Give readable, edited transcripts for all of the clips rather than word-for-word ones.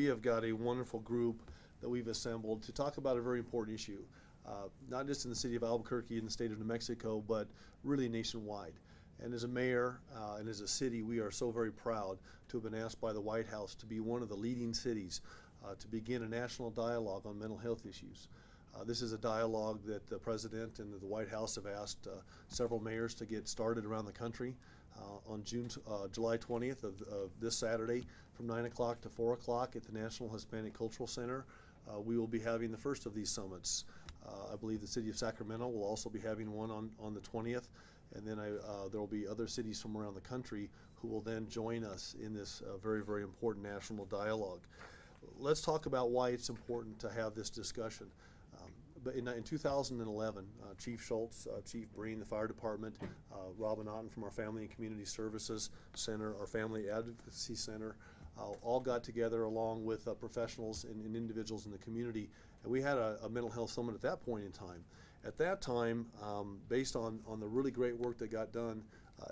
we have got a wonderful group that we've assembled to talk about a very important issue, not just in the city of Albuquerque and the state of New Mexico, but really nationwide. And as a mayor and as a city, we are so very proud to have been asked by the White House to be one of the leading cities to begin a national dialogue on mental health issues. This is a dialogue that the President and the White House have asked several mayors to get started around the country on July 20th of this Saturday from 9 o'clock to 4 o'clock at the National Hispanic Cultural Center. We will be having the first of these summits. I believe the city of Sacramento will also be having one on the 20th, and then there will be other cities from around the country who will then join us in this very, very important national dialogue. Let's talk about why it's important to have this discussion. But in 2011, Chief Schultz, Chief Breen, the fire department, Robin Otten from our Family and Community Services Center, our Family Advocacy Center, all got together along with professionals and individuals in the community, and we had a mental health summit at that point in time. At that time, based on the really great work that got done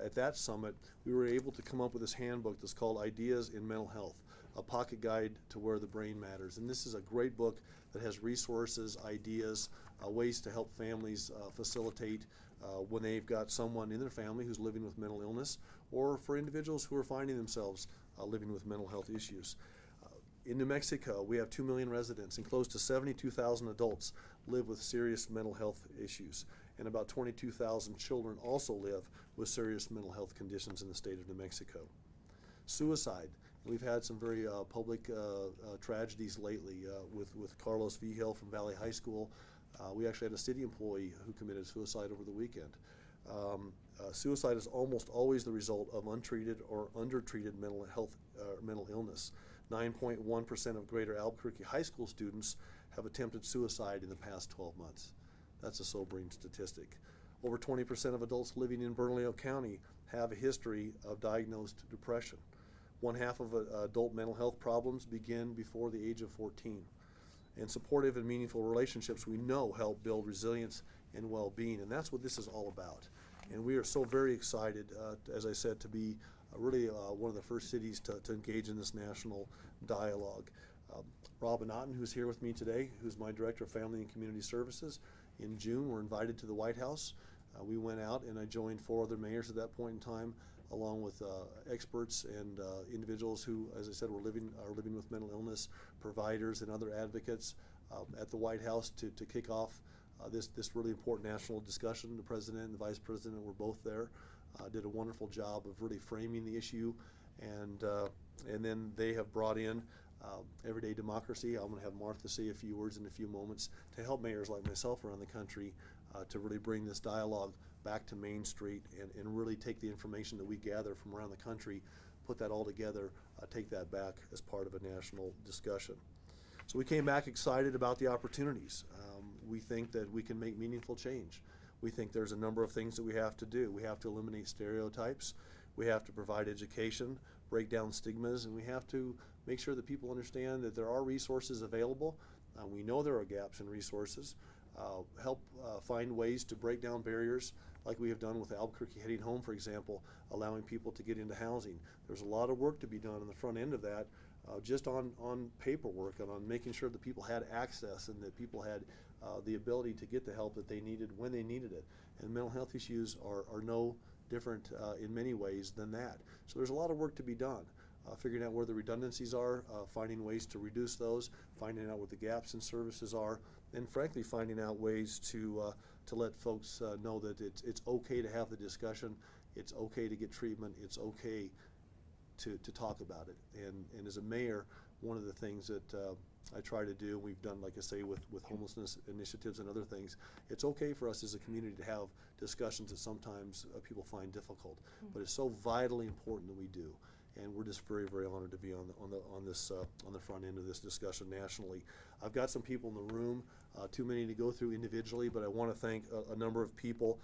at that summit, we were able to come up with this handbook that's called Ideas in Mental Health, a pocket guide to where the brain matters. And this is a great book that has resources, ideas, ways to help families facilitate when they've got someone in their family who's living with mental illness, or for individuals who are finding themselves living with mental health issues. In New Mexico, we have 2 million residents, and close to 72,000 adults live with serious mental health issues, and about 22,000 children also live with serious mental health conditions in the state of New Mexico. Suicide. We've had some very public tragedies lately with Carlos Vigil from Valley High School. We actually had a city employee who committed suicide over the weekend. Suicide is almost always the result of untreated or undertreated mental illness. 9.1% of Greater Albuquerque high school students have attempted suicide in the past 12 months. That's a sobering statistic. Over 20% of adults living in Bernalillo County have a history of diagnosed depression. 1/2 of adult mental health problems begin before the age of 14. And supportive and meaningful relationships, we know, help build resilience and well-being, and that's what this is all about. And we are so very excited, as I said, to be really one of the first cities to engage in this national dialogue. Robin Otten, who's here with me today, who's my Director of Family and Community Services, in June were invited to the White House. We went out and I joined 4 other mayors at that point in time, along with experts and individuals who, as I said, are living with mental illness, providers and other advocates at the White House to kick off this really important national discussion. The President and the Vice President were both there, did a wonderful job of really framing the issue, and then they have brought in Everyday Democracy. I'm going to have Martha say a few words in a few moments to help mayors like myself around the country to really bring this dialogue back to Main Street and really take the information that we gather from around the country, put that all together, take that back as part of a national discussion. So we came back excited about the opportunities. We think that we can make meaningful change. We think there's a number of things that we have to do. We have to eliminate stereotypes. We have to provide education, break down stigmas, and we have to make sure that people understand that there are resources available. We know there are gaps in resources. Help find ways to break down barriers, like we have done with Albuquerque Heading Home, for example, allowing people to get into housing. There's a lot of work to be done on the front end of that, just on paperwork and on making sure that people had access and that people had the ability to get the help that they needed when they needed it. And mental health issues are no different in many ways than that. So there's a lot of work to be done. Figuring out where the redundancies are, finding ways to reduce those, finding out what the gaps in services are, and frankly finding out ways to let folks know that it's okay to have the discussion, it's okay to get treatment, it's okay to talk about it. And as a mayor, one of the things that I try to do, we've done, like I say, with homelessness initiatives and other things, it's okay for us as a community to have discussions that sometimes people find difficult, but it's so vitally important that we do. And we're just very, very honored to be on the front end of this discussion nationally. I've got some people in the room, too many to go through individually, but I want to thank a number of people.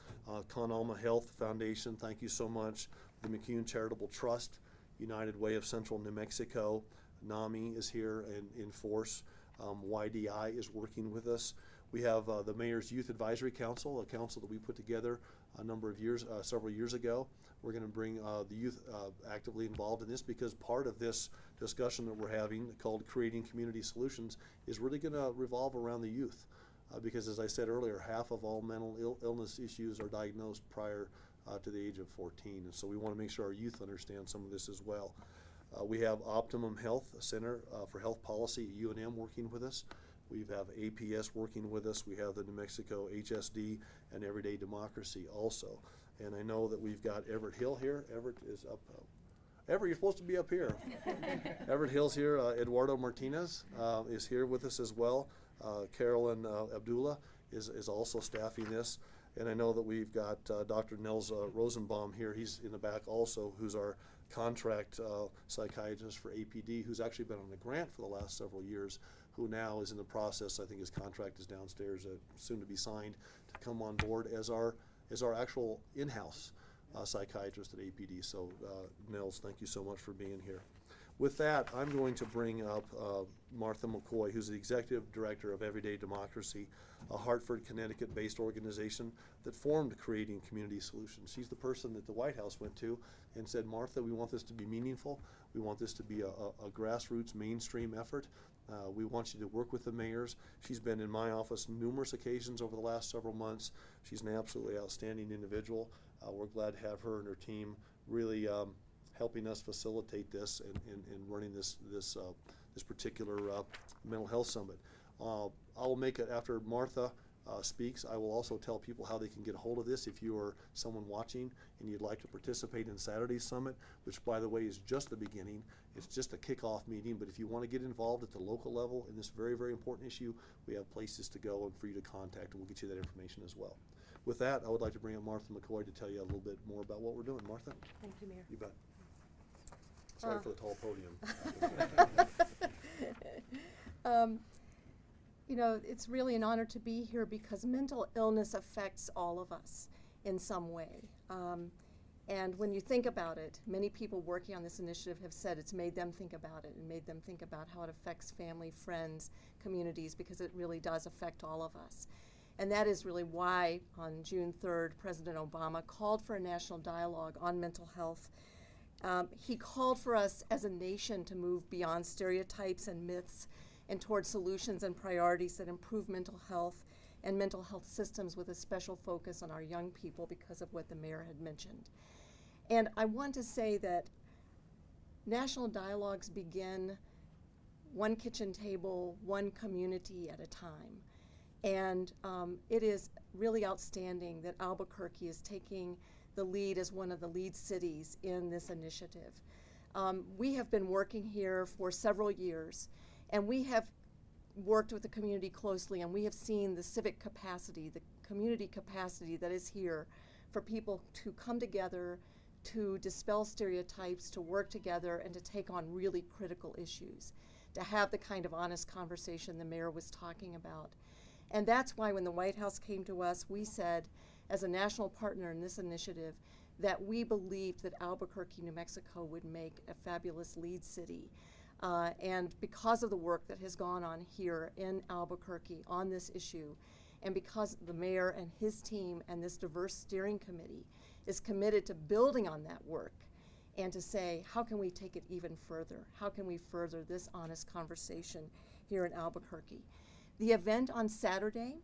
Con Alma Health Foundation, thank you so much. The McCune Charitable Trust, United Way of Central New Mexico, NAMI is here in force. YDI is working with us. We have the Mayor's Youth Advisory Council, a council that we put together a number of years, several years ago. We're going to bring the youth actively involved in this, because part of this discussion that we're having, called Creating Community Solutions, is really going to revolve around the youth. Because as I said earlier, half of all mental illness issues are diagnosed prior to the age of 14. And so we want to make sure our youth understand some of this as well. We have Optimum Health Center for Health Policy at UNM working with us. We have APS working with us. We have the New Mexico HSD and Everyday Democracy also. And I know that we've got Everett Hill here. Everett is up. Everett, you're supposed to be up here. Everett Hill's here. Eduardo Martinez is here with us as well. Carolyn Abdullah is also staffing this. And I know that we've got Dr. Nels Rosenbaum here. He's in the back also, who's our contract psychiatrist for APD, who's actually been on the grant for the last several years, who now is in the process. I think his contract is downstairs, soon to be signed, to come on board as our actual in-house psychiatrist at APD. So Nels, thank you so much for being here. With that, I'm going to bring up Martha McCoy, who's the Executive Director of Everyday Democracy, a Hartford, Connecticut-based organization that formed Creating Community Solutions. She's the person that the White House went to and said, Martha, we want this to be meaningful. We want this to be a grassroots mainstream effort. We want you to work with the mayors. She's been in my office numerous occasions over the last several months. She's an absolutely outstanding individual. We're glad to have her and her team really helping us facilitate this and running this particular mental health summit. I will make it after Martha speaks. I will also tell people how they can get a hold of this if you are someone watching and you'd like to participate in Saturday's summit, which, by the way, is just the beginning. It's just a kickoff meeting, but if you want to get involved at the local level in this very, very important issue, we have places to go and for you to contact, and we'll get you that information as well. With that, I would like to bring up Martha McCoy to tell you a little bit more about what we're doing. Martha? Thank you, Mayor. You bet. Sorry for the tall podium. You know, it's really an honor to be here because mental illness affects all of us in some way. And when you think about it, many people working on this initiative have said it's made them think about it and made them think about how it affects family, friends, communities, because it really does affect all of us. And that is really why on June 3rd, President Obama called for a national dialogue on mental health. He called for us as a nation to move beyond stereotypes and myths and towards solutions and priorities that improve mental health and mental health systems, with a special focus on our young people because of what the mayor had mentioned. And I want to say that national dialogues begin one kitchen table, one community at a time. And it is really outstanding that Albuquerque is taking the lead as one of the lead cities in this initiative. We have been working here for several years, and we have worked with the community closely, and we have seen the civic capacity, the community capacity that is here for people to come together, to dispel stereotypes, to work together, and to take on really critical issues, to have the kind of honest conversation the mayor was talking about. And that's why when the White House came to us, we said, as a national partner in this initiative, that we believed that Albuquerque, New Mexico would make a fabulous lead city. And because of the work that has gone on here in Albuquerque on this issue, and because the mayor and his team and this diverse steering committee is committed to building on that work and to say, how can we take it even further? How can we further this honest conversation here in Albuquerque? The event on Saturday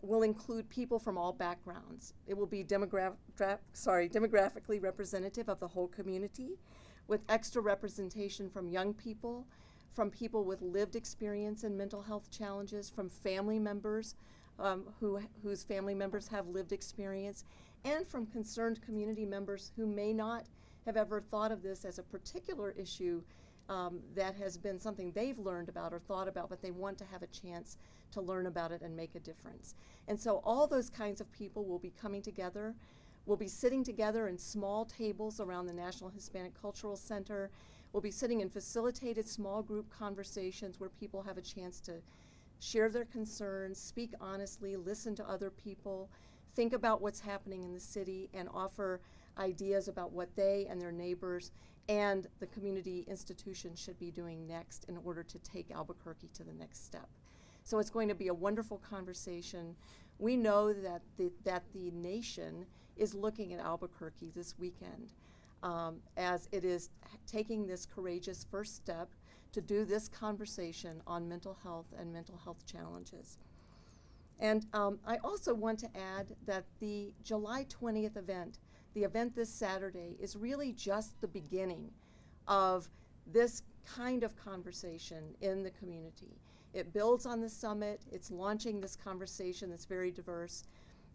will include people from all backgrounds. It will be demographically representative of the whole community, with extra representation from young people, from people with lived experience in mental health challenges, from family members whose family members have lived experience, and from concerned community members who may not have ever thought of this as a particular issue that has been something they've learned about or thought about, but they want to have a chance to learn about it and make a difference. And so all those kinds of people will be coming together. We'll be sitting together in small tables around the National Hispanic Cultural Center. We'll be sitting in facilitated small group conversations where people have a chance to share their concerns, speak honestly, listen to other people, think about what's happening in the city, and offer ideas about what they and their neighbors and the community institution should be doing next in order to take Albuquerque to the next step. So it's going to be a wonderful conversation. We know that the nation is looking at Albuquerque this weekend as it is taking this courageous first step to do this conversation on mental health and mental health challenges. And I also want to add that the July 20th event, the event this Saturday, is really just the beginning of this kind of conversation in the community. It builds on the summit, it's launching this conversation that's very diverse,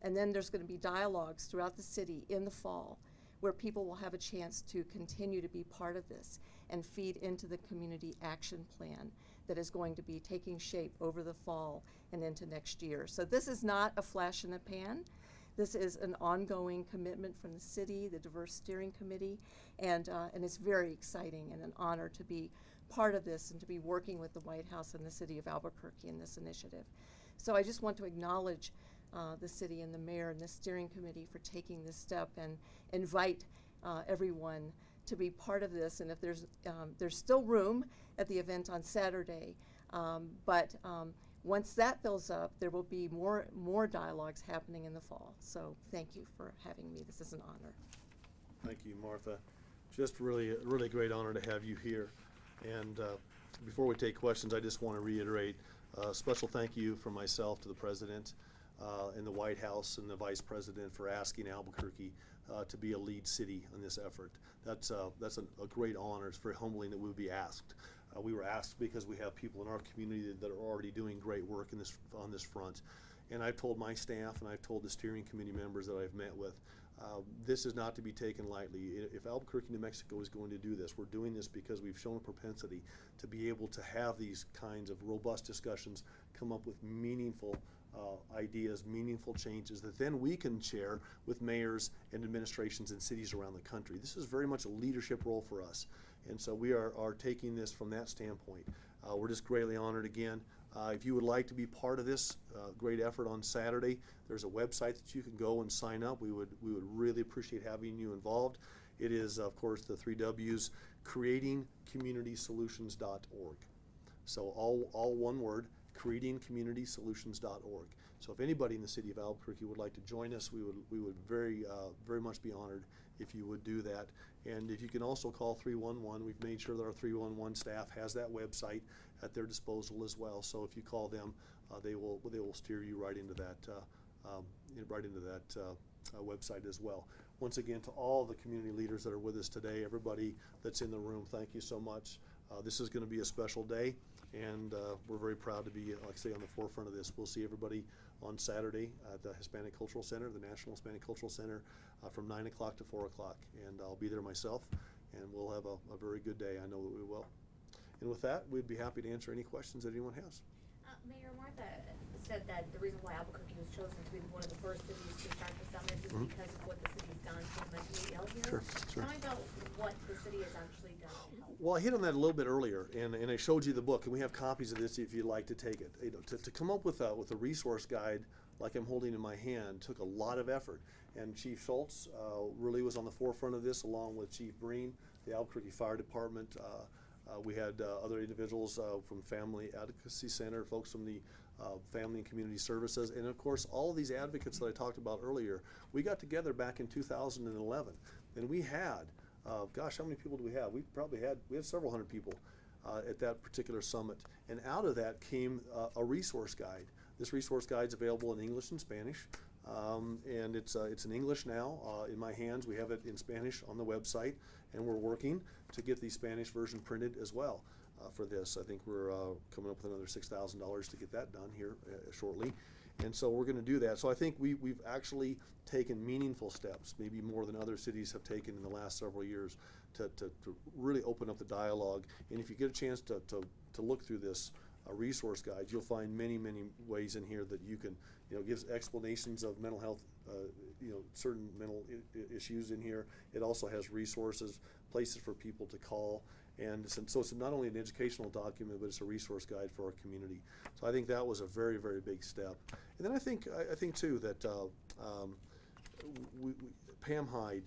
and then there's going to be dialogues throughout the city in the fall where people will have a chance to continue to be part of this and feed into the community action plan that is going to be taking shape over the fall and into next year. So this is not a flash in the pan. This is an ongoing commitment from the city, the Diverse Steering Committee, and it's very exciting and an honor to be part of this and to be working with the White House and the city of Albuquerque in this initiative. So I just want to acknowledge the city and the mayor and the steering committee for taking this step and invite everyone to be part of this. And if there's still room at the event on Saturday, but once that fills up, there will be more dialogues happening in the fall. So thank you for having me. This is an honor. Thank you, Martha. Just really a great honor to have you here. And before we take questions, I just want to reiterate a special thank you from myself to the President and the White House and the Vice President for asking Albuquerque to be a lead city in this effort. That's a great honor. It's very humbling that we would be asked. We were asked because we have people in our community that are already doing great work on this front. And I've told my staff and I've told the steering committee members that I've met with, this is not to be taken lightly. If Albuquerque, New Mexico is going to do this, we're doing this because we've shown a propensity to be able to have these kinds of robust discussions, come up with meaningful ideas, meaningful changes that then we can share with mayors and administrations in cities around the country. This is very much a leadership role for us. And so we are taking this from that standpoint. We're just greatly honored again. If you would like to be part of this great effort on Saturday, there's a website that you can go and sign up. We would really appreciate having you involved. It is, of course, the 3 W's, creatingcommunitysolutions.org. So all one word, creatingcommunitysolutions.org. So if anybody in the city of Albuquerque would like to join us, we would very much be honored if you would do that. And if you can also call 311, we've made sure that our 311 staff has that website at their disposal as well. So if you call them, they will steer you right into that website as well. Once again, to all the community leaders that are with us today, everybody that's in the room, thank you so much. This is going to be a special day, and we're very proud to be, like I say, on the forefront of this. We'll see everybody on Saturday at the Hispanic Cultural Center, the National Hispanic Cultural Center, from 9 o'clock to 4 o'clock. And I'll be there myself, and we'll have a very good day. I know that we will. And with that, we'd be happy to answer any questions that anyone has. Mayor, Martha said that the reason why Albuquerque was chosen to be one of the first cities to start the summit is because of what the city's done to mentally ill here. Sure. Tell me about what the city has actually done to help. Well, I hit on that a little bit earlier, and I showed you the book, and we have copies of this if you'd like to take it. You know, to come up with a resource guide like I'm holding in my hand took a lot of effort, and Chief Schultz really was on the forefront of this, along with Chief Breen, the Albuquerque Fire Department. We had other individuals from Family Advocacy Center, folks from the Family and Community Services, and of course all of these advocates that I talked about earlier. We got together back in 2011, and we had, gosh, how many people do we have? We had several hundred people at that particular summit, and out of that came a resource guide. This resource guide is available in English and Spanish, and it's in English now in my hands. We have it in Spanish on the website, and we're working to get the Spanish version printed as well for this. I think we're coming up with another $6,000 to get that done here shortly, and so we're going to do that. So I think we've actually taken meaningful steps, maybe more than other cities have taken in the last several years, to really open up the dialogue. And if you get a chance to look through this resource guide, you'll find many ways in here that you can, gives explanations of mental health, certain mental issues in here. It also has resources, places for people to call, and so it's not only an educational document, but it's a resource guide for our community. So I think that was a very big step. And then I think too that Pam Hyde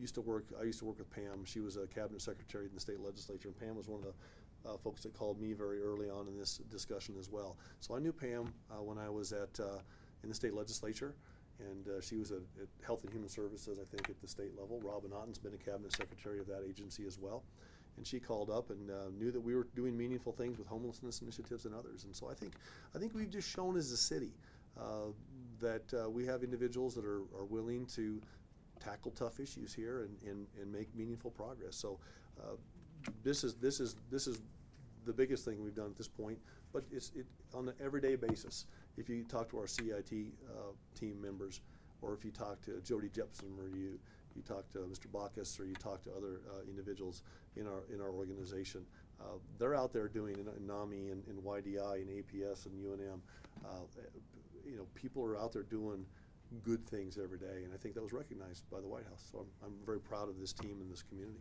used to work. I used to work with Pam. She was a cabinet secretary in the state legislature, and Pam was one of the folks that called me very early on in this discussion as well. So I knew Pam when I was in the state legislature, and she was at Health and Human Services, I think, at the state level. Robin Otten's been a cabinet secretary of that agency as well. And she called up and knew that we were doing meaningful things with homelessness initiatives and others. And so I think we've just shown as a city that we have individuals that are willing to tackle tough issues here and make meaningful progress. So this is the biggest thing we've done at this point. But it's on an everyday basis. If you talk to our CIT team members, or if you talk to Jody Jepson, or you talk to Mr. Bacchus, or you talk to other individuals in our organization, they're out there doing in NAMI and YDI and APS and UNM. People are out there doing good things every day, and I think that was recognized by the White House. So I'm very proud of this team and this community.